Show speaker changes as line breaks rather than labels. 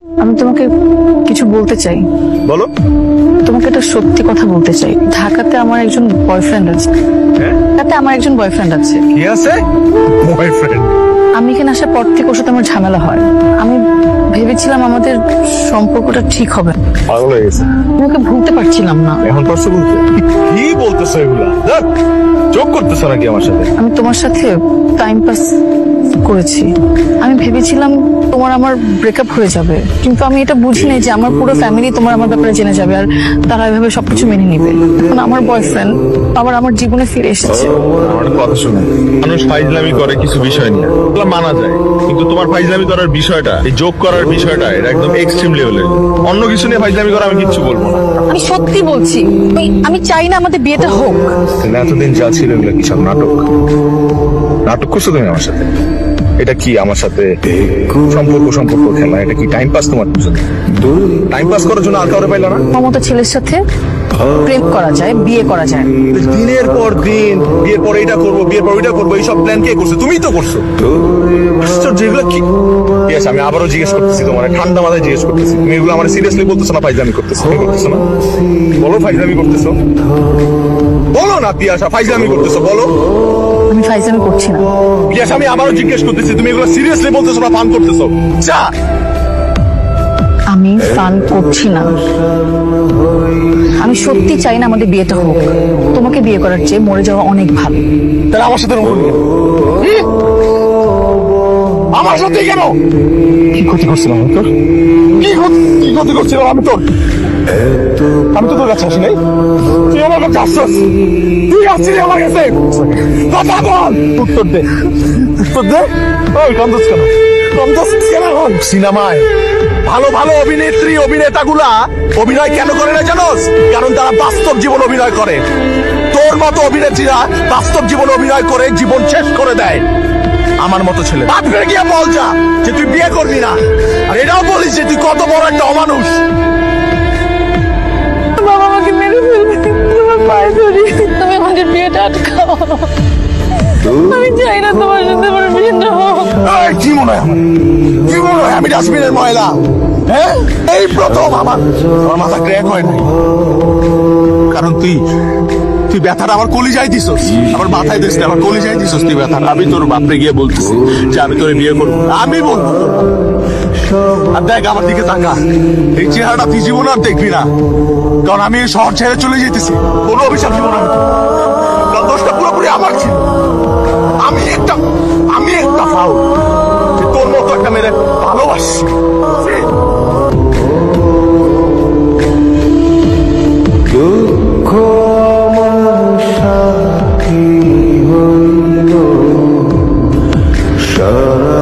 আমি তোমাকে কিছু বলতে চাই।
বলো।
তোমাকে একটা সত্যি কথা বলতে চাই। ঢাকাতে আমার একজন বয়ফ্রেন্ড আছে। ঢাকাতে আমার একজন বয়ফ্রেন্ড আছে।
কি আছে? বয়ফ্রেন্ড?
আমি এখানে আসার পর থেকে ওর সাথে আমার ঝামেলা হয়। আমি ভেবেছিলাম আমাদের সম্পর্কটা ঠিক হবে।
পাগল হয়ে গেছে।
ওকে ভুলতে পারছিলাম না।
এখন পারছো বলতে? কি বলতেছো এগুলা? যোগ করতেছো নাকি আমার সাথে?
আমি তোমার সাথে টাইম পাস করেছি। আমি ভেবেছিলাম তোমার আমার ব্রেকআপ হয়ে যাবে, কিন্তু আমি এটা বুঝি নাই যে আমার পুরো ফ্যামিলি তোমার আমার ব্যাপারে জেনে যাবে আর তারা এভাবে সবকিছু মেনে নিবে। এখন আমার বয়ফ্রেন্ড আবার আমার জীবনে ফিরে এসেছে।
আমার কথা শুনে, মানুষ ফাইজলামি করে কিছু বিষয় নিয়ে, এগুলো মানা যায়, কিন্তু তোমার ফাইজলামি করার বিষয়টা, এই যোগ করার বিষয়টা, এটা একদম এক্সট্রিম লেভেলের। অন্য কিছু নিয়ে ফাইজলামি করা আমি কিচ্ছু বলবো না।
আমি সত্যি বলছি, আমি চাই না আমাদের বিয়েটা হোক।
এতদিন যা ছিল এগুলো কি সব নাটক? নাটক করছো তুমি আমার সাথে? এটা কি আমার সাথে সম্পর্ক খেলা? এটা কি টাইম পাস তোমার জন্য? টাইম পাস করার জন্য আর কাউরে পাইলা না?
মমতা ছেলের সাথে প্রেম করা যায়, বিয়ে করা যায়।
দিনের পর দিন বিয়ের পর এটা করবো, বিয়ের পর ওইটা করবো, এইসব প্ল্যান কে করছো? তুমিই তো করছো। যেগুলো কি? ঠিক আছে, আমি আবারও জিজ্ঞেস করতেছি, তোমার ঠান্ডা মাথায় জিজ্ঞেস করতেছি, তুমি এগুলো আমার সিরিয়াসলি বলতেছো না ফাইজলামি করতেছো? করতেছো না? বলো ফাইজলামি করতেছো? বলো না পিয়াসা, ফাইজলামি করতেছো? বলো।
আমি ফাইজলামি করছি না।
পিয়াসা, আমি আবারও জিজ্ঞেস করতেছি, তুমি এগুলো সিরিয়াসলি বলতেছো না ফান করতেছো? যা।
আমি ফান করছি না। আমি সত্যি চাই না আমাদের বিয়েটা হোক। তোমাকে বিয়ে করার চেয়ে মরে যাওয়া অনেক ভালো।
তাহলে আমার সাথে আমার সাথে কেন? কি ক্ষতি করছিলাম আমি তোর? কি ক্ষতি করছিলাম আমি তোর? আমি তো তোর কাছে আসি নাই। তুই আমার কাছে আসছিস? তুই আসছিলি আমার কাছে? কথা বল, উত্তর দে, উত্তর দে। ওই কান্দস কেন? কান্দস কেন? সিনেমায় ভালো ভালো অভিনেত্রী অভিনেতাগুলা অভিনয় কেন করে না জানোস? কারণ তারা বাস্তব জীবন অভিনয় করে। তোর মতো অভিনেত্রীরা বাস্তব জীবন অভিনয় করে জীবন শেষ করে দেয়। আমার মতো ছেলে বাদ ফিরে গিয়ে বল যা যে তুই বিয়ে করবি না, আর এটাও বলিস যে তুই কত বড় একটা অমানুষ।
বাবা আমাকে মেরে ফেলবে, তোমার পায়ে ধরি, তুমি আমাদের বিয়েটা আটকাও। আমি চাই না তোমার সাথে আমার বিয়েটা হোক।
কি মনে হয় আমার? কি মনে হয় আমি ডাস্টবিনের ময়লা? হ্যাঁ, এই প্রথম আমার মাথা ক্র্যাক হয় নাই। কারণ তুই ব্যথাটা আমার কলিজায় দিছস, আমার মাথায় দিস না, আমার কলিজায় দিছস তুই ব্যথাটা। আমি তোর বাপরে গিয়ে বলতেছি যে আমি তোরে বিয়ে করবো, আমি বলবো। আর দেখ আমার দিকে তাকা, এই চেহারাটা তুই জীবন আর দেখবি না, কারণ আমি এই শহর ছেড়ে চলে যেতেছি। কোনো অভিশাপ জীবন আমি, কারণ দোষটা পুরোপুরি আমার ছিল। আমি একটা ফাউল, তোর মতো একটা মেয়ে ভালোবাসি। দুঃখ সাথী হইল সারা